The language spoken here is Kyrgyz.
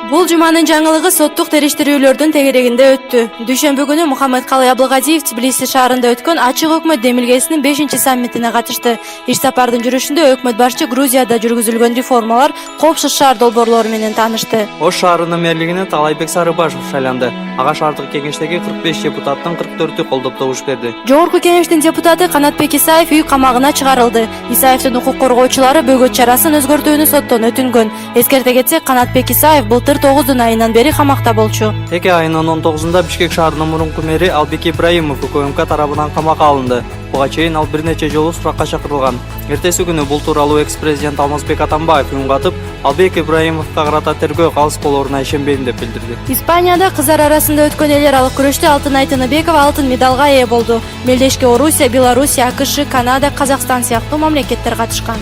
Бул жуманын жаңылыгы соттук териштирүүлөрдүн тегерегинде өттү. Дүйшөмбү күнү Мухаммедкалый Абылгазиев Тбилиси шаарында өткөн ачык өкмөт демилгесинин 5-саммитине катышты. Иш сапардын жүрүшүндө өкмөт башчы Грузияда жүргүзүлгөн реформалар, коопсуз шаар долбоорлору менен таанышты. Ош шаарынын мэрлигине Талайбек Сарыбашев шайланды. Ага шаардык кеңештеги 45 депутаттын 44-ü колдоп добуш берди. Жогорку кеңештин депутаты Канатбек Исаев үй камагына чыгарылды. Исаевдин укук коргоочулары бөгөт чарасын өзгөртүүнү соттон өтүнгөн. Эскерте кетсек, Канатбек Исаев былтыр 9 айынан бери камакта болчу. Теке айынын 19-ында Бишкек шаарынын мурунку мэри Албек Ибраимов УКМК тарабынан камакка алынды. Буга чейин ал бир нече жолу суракка чакырылган. Эртеси күнү бул тууралуу экс-президент Алмазбек Атамбаев үн катып, Албек Ибраимовго карата тергөө калыс болоруна ишенбейм деп билдирди. Испанияда кыздар арасында өткөн эл аралык күрөштө Алтынай Тыныбекова алтын медалга ээ болду. Мелдешке Орусия, Белоруссия, АКШ, Канада, Казакстан сыяктуу мамлекеттер катышкан.